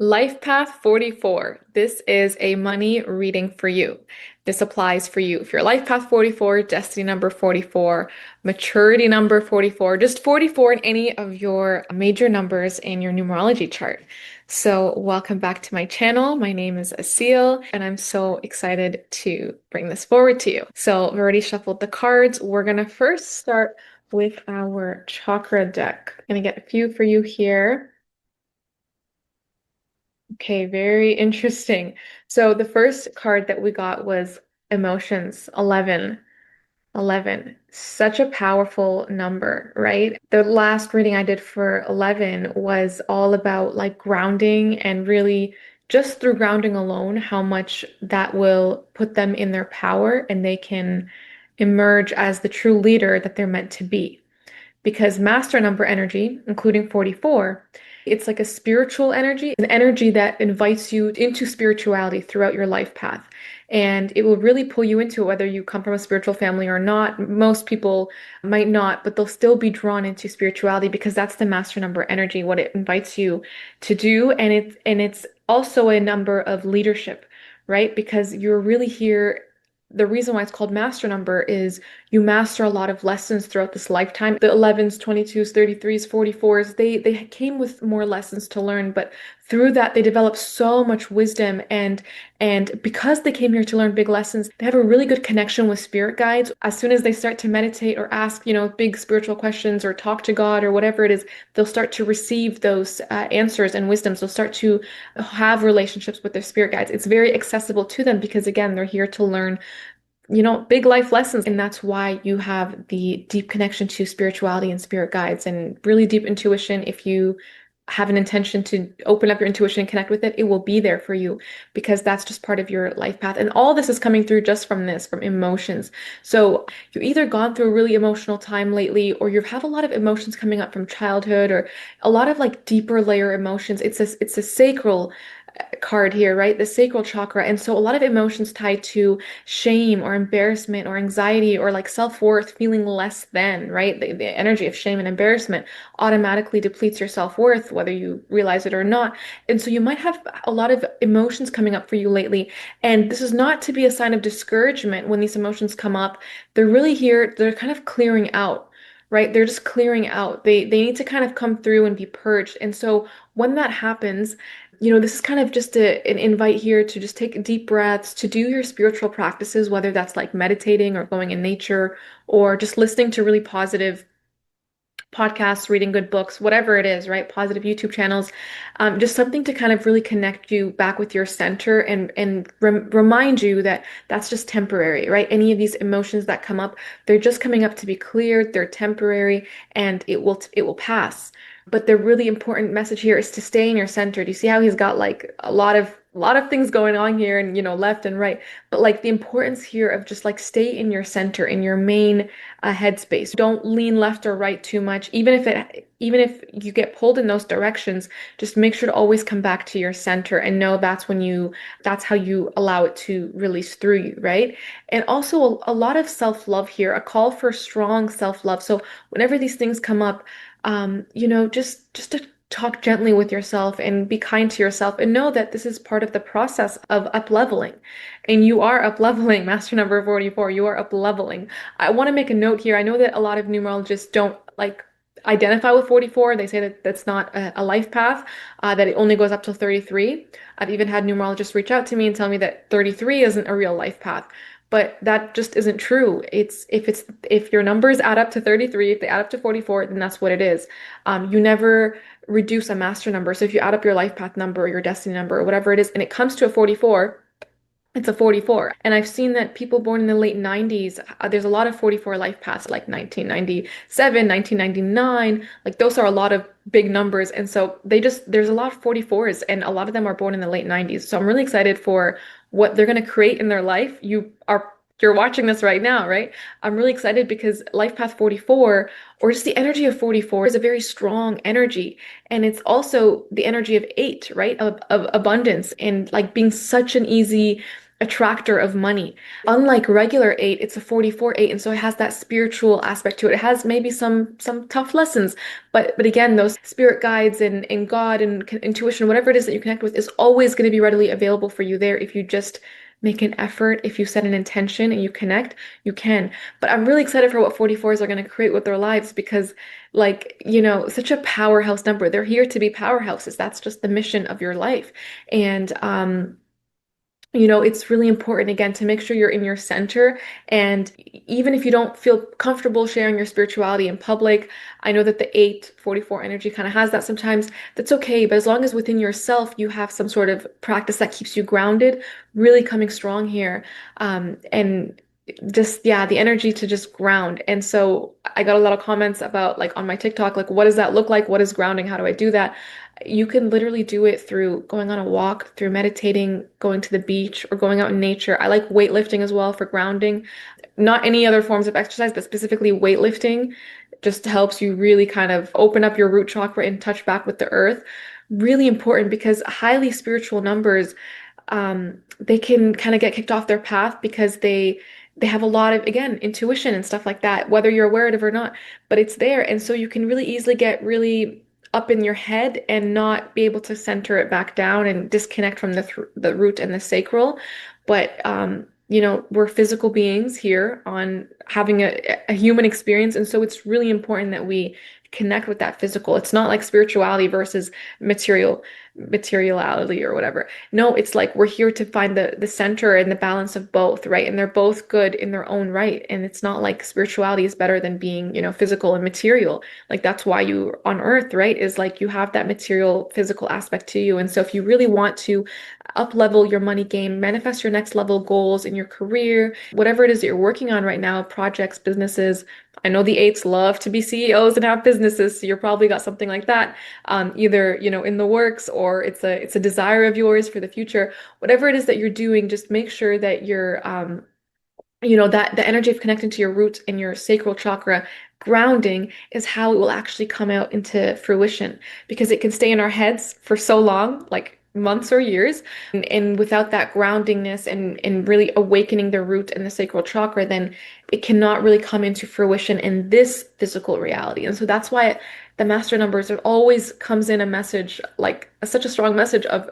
Life Path 44. This is a money reading for you. This applies for you. If you're Life Path 44, Destiny number 44, Maturity number 44, just 44 in any of your major numbers in your numerology chart. So, welcome back to my channel. My name is Asil, and I'm so excited to bring this forward to you. So, I've already shuffled the cards. We're going to first start with our chakra deck. I'm going to get a few for you here. Okay, very interesting. So the first card that we got was emotions, 11. 11. Such a powerful number, right? The last reading I did for 11 was all about like grounding and really just through grounding alone, how much that will put them in their power and they can emerge as the true leader that they're meant to be because master number energy, including 44, it's like a spiritual energy, an energy that invites you into spirituality throughout your life path. And it will really pull you into it, whether you come from a spiritual family or not. Most people might not, but they'll still be drawn into spirituality because that's the master number energy, what it invites you to do. And it's also a number of leadership, right? Because you're really here. The reason why it's called master number is you master a lot of lessons throughout this lifetime. The 11s, 22s, 33s, 44s, they came with more lessons to learn, but through that they developed so much wisdom and because they came here to learn big lessons, they have a really good connection with spirit guides. As soon as they start to meditate or ask, big spiritual questions or talk to God or whatever it is, they'll start to receive those answers and wisdoms. They'll start to have relationships with their spirit guides. It's very accessible to them because again, they're here to learn big life lessons. And that's why you have the deep connection to spirituality and spirit guides and really deep intuition. If you have an intention to open up your intuition and connect with it, it will be there for you because that's just part of your life path. And all this is coming through just from emotions. So you've either gone through a really emotional time lately, or you have a lot of emotions coming up from childhood, or a lot of like deeper layer emotions. It's a sacral card here, right? The sacral chakra. And so a lot of emotions tied to shame or embarrassment or anxiety or like self-worth, feeling less than, right? The energy of shame and embarrassment automatically depletes your self-worth, whether you realize it or not. And so you might have a lot of emotions coming up for you lately. And this is not to be a sign of discouragement when these emotions come up. They're really here, they're kind of clearing out. Right? They're just clearing out. They need to kind of come through and be purged. And so when that happens, this is kind of just an invite here to just take deep breaths, to do your spiritual practices, whether that's like meditating or going in nature or just listening to really positive podcasts, reading good books, whatever it is, right? Positive YouTube channels, just something to kind of really connect you back with your center and remind you that that's just temporary, right? Any of these emotions that come up, they're just coming up to be cleared, they're temporary, and it will pass. But the really important message here is to stay in your center. Do you see how he's got like a lot of things going on here and left and right, but like the importance here of just like stay in your center, in your main headspace. Don't lean left or right too much. Even if you get pulled in those directions, just make sure to always come back to your center and know that's how you allow it to release through you, right? And also a lot of self-love here, a call for strong self-love. So whenever these things come up, just to talk gently with yourself and be kind to yourself and know that this is part of the process of up leveling. And you are up leveling, master number 44, you are up leveling. I want to make a note here. I know that a lot of numerologists don't like identify with 44. They say that that's not a life path, that it only goes up to 33. I've even had numerologists reach out to me and tell me that 33 isn't a real life path. But that just isn't true. If your numbers add up to 33, if they add up to 44, then that's what it is. You never reduce a master number. So if you add up your life path number or your destiny number or whatever it is, and it comes to a 44, it's a 44. And I've seen that people born in the late 90s, there's a lot of 44 life paths, like 1997, 1999. Like those are a lot of big numbers. And so there's a lot of 44s, and a lot of them are born in the late 90s. So I'm really excited for what they're going to create in their life. You're watching this right now, right? I'm really excited because Life Path 44, or just the energy of 44, is a very strong energy. And it's also the energy of 8, right? Of abundance and like being such an easy attractor of money. Unlike regular eight, it's a 44 eight, and so it has that spiritual aspect to it. It has maybe some tough lessons, but again, those spirit guides and God and intuition, whatever it is that you connect with, is always going to be readily available for you there if you just make an effort, if you set an intention and you connect, you can. But I'm really excited for what 44s are going to create with their lives because, like, such a powerhouse number. They're here to be powerhouses. That's just the mission of your life. And it's really important again to make sure you're in your center. And even if you don't feel comfortable sharing your spirituality in public, I know that the 844 energy kind of has that sometimes. That's okay. But as long as within yourself you have some sort of practice that keeps you grounded, really coming strong here. And just, yeah, the energy to just ground. And so I got a lot of comments about, like, on my TikTok, like, what does that look like? What is grounding? How do I do that? You can literally do it through going on a walk, through meditating, going to the beach, or going out in nature. I like weightlifting as well for grounding. Not any other forms of exercise, but specifically weightlifting just helps you really kind of open up your root chakra and touch back with the earth. Really important because highly spiritual numbers, they can kind of get kicked off their path because they have a lot of, again, intuition and stuff like that, whether you're aware of it or not, but it's there. And so you can really easily get really up in your head and not be able to center it back down and disconnect from the root and the sacral. But we're physical beings here on having a human experience, and so it's really important that we connect with that physical. It's not like spirituality versus materiality or whatever. No, it's like we're here to find the center and the balance of both, right? And they're both good in their own right. And it's not like spirituality is better than being, physical and material. Like that's why you're on earth, right? Is like you have that material physical aspect to you. And so if you really want to up level your money game, manifest your next level goals in your career, whatever it is that you're working on right now, projects, businesses. I know the eights love to be CEOs and have businesses, so you're probably got something like that, either in the works or it's a desire of yours for the future. Whatever it is that you're doing, just make sure that you're that the energy of connecting to your roots and your sacral chakra grounding is how it will actually come out into fruition because it can stay in our heads for so long, like months or years. And without that groundingness and really awakening the root and the sacral chakra, then it cannot really come into fruition in this physical reality. And so that's why the master numbers, it always comes in a message, like such a strong message of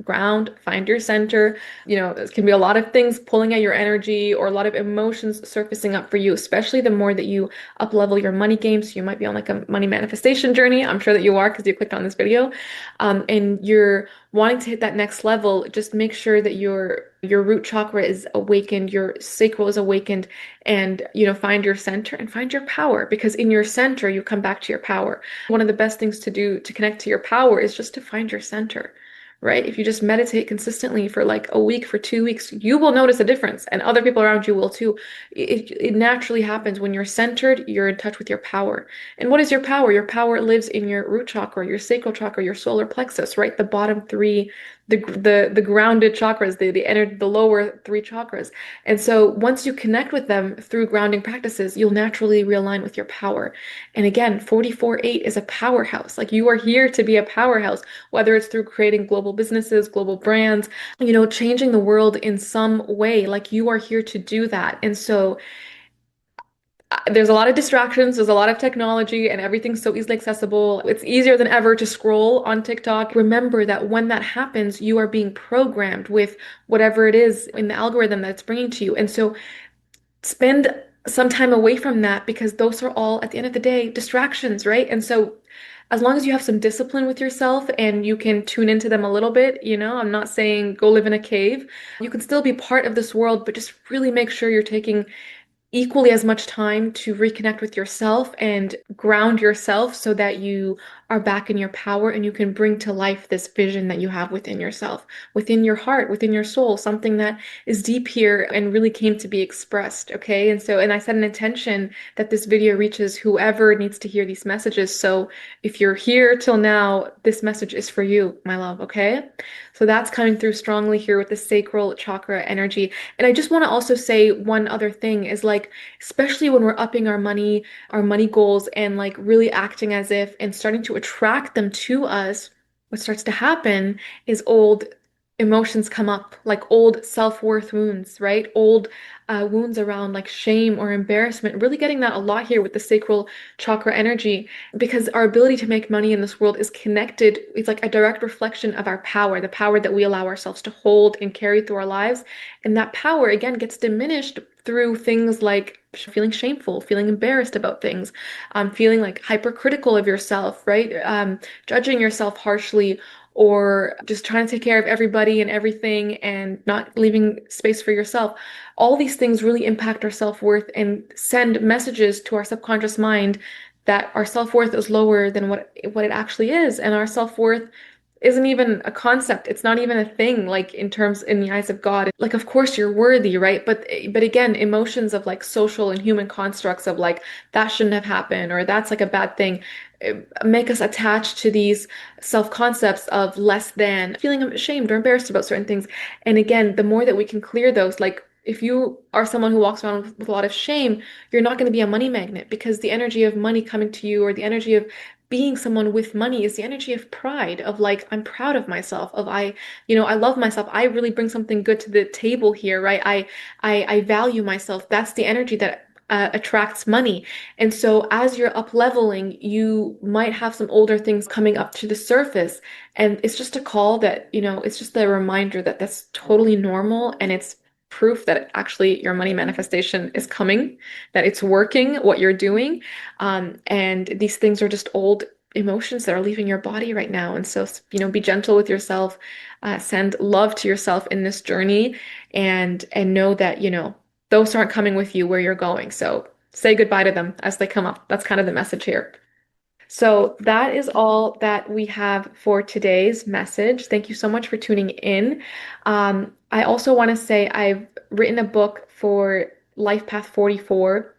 ground, find your center. It can be a lot of things pulling at your energy or a lot of emotions surfacing up for you, especially the more that you up level your money game. So you might be on like a money manifestation journey. I'm sure that you are because you clicked on this video. And you're wanting to hit that next level. Just make sure that your root chakra is awakened, your sacral is awakened, and find your center and find your power, because in your center you come back to your power. One of the best things to do to connect to your power is just to find your center, right? If you just meditate consistently for like a week, for 2 weeks, you will notice a difference, and other people around you will too. It naturally happens when you're centered, you're in touch with your power. And what is your power? Your power lives in your root chakra, your sacral chakra, your solar plexus, right? The bottom three, the grounded chakras, the lower three chakras. And so once you connect with them through grounding practices, you'll naturally realign with your power. And again, 44-8 is a powerhouse. Like you are here to be a powerhouse, whether it's through creating global businesses, global brands, changing the world in some way. Like you are here to do that. And so there's a lot of distractions, there's a lot of technology, and everything's so easily accessible. It's easier than ever to scroll on TikTok. Remember that when that happens, you are being programmed with whatever it is in the algorithm that it's bringing to you. And so spend some time away from that, because those are all, at the end of the day, distractions, right? And so as long as you have some discipline with yourself and you can tune into them a little bit, I'm not saying go live in a cave. You can still be part of this world, but just really make sure you're taking equally as much time to reconnect with yourself and ground yourself so that you are back in your power and you can bring to life this vision that you have within yourself, within your heart, within your soul, something that is deep here and really came to be expressed. Okay. And I set an intention that this video reaches whoever needs to hear these messages. So if you're here till now, this message is for you, my love. Okay. So that's coming through strongly here with the sacral chakra energy. And I just want to also say one other thing is, like, especially when we're upping our money goals and like really acting as if and starting to attract them to us, what starts to happen is emotions come up, like old self-worth wounds, right? Old wounds around like shame or embarrassment. Really getting that a lot here with the sacral chakra energy, because our ability to make money in this world is connected. It's like a direct reflection of our power, the power that we allow ourselves to hold and carry through our lives. And that power, again, gets diminished through things like feeling shameful, feeling embarrassed about things, feeling like hypercritical of yourself, right? Judging yourself harshly, or just trying to take care of everybody and everything and not leaving space for yourself. All these things really impact our self-worth and send messages to our subconscious mind that our self-worth is lower than what it actually is. And our self-worth isn't even a concept. It's not even a thing, like in terms in the eyes of God. Like, of course you're worthy, right? But again, emotions of like social and human constructs of like that shouldn't have happened or that's like a bad thing make us attached to these self-concepts of less than, feeling ashamed or embarrassed about certain things. And again, the more that we can clear those, like if you are someone who walks around with a lot of shame, you're not going to be a money magnet, because the energy of money coming to you, or the energy of being someone with money, is the energy of pride, of like, I'm proud of myself, of I love myself. I really bring something good to the table here, right? I value myself. That's the energy that attracts money. And so as you're up leveling, you might have some older things coming up to the surface. And it's just a call that, it's just a reminder that that's totally normal. And it's proof that actually your money manifestation is coming, that it's working, what you're doing. And these things are just old emotions that are leaving your body right now. And so, be gentle with yourself, send love to yourself in this journey, and know that, those aren't coming with you where you're going. So say goodbye to them as they come up. That's kind of the message here. So that is all that we have for today's message. Thank you so much for tuning in. I also want to say I've written a book for Life Path 44,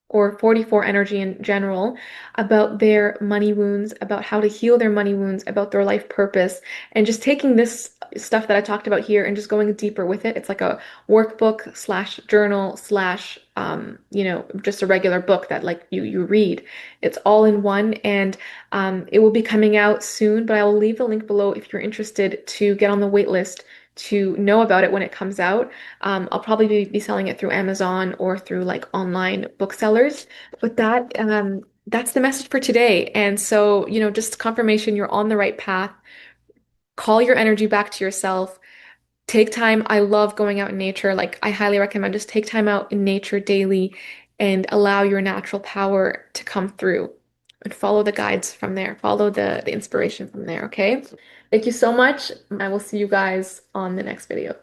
or 44 energy in general, about their money wounds, about how to heal their money wounds, about their life purpose, and just taking this stuff that I talked about here and just going deeper with it. It's like a workbook slash journal slash just a regular book that like you read. It's all in one, and it will be coming out soon, but I will leave the link below if you're interested to get on the wait list to know about it when it comes out. I'll probably be selling it through Amazon or through like online booksellers. But that's the message for today. And so, just confirmation you're on the right path. Call your energy back to yourself. Take time. I love going out in nature. Like, I highly recommend just take time out in nature daily and allow your natural power to come through, and follow the guides from there. Follow the inspiration from there, okay? Thank you so much. I will see you guys on the next video.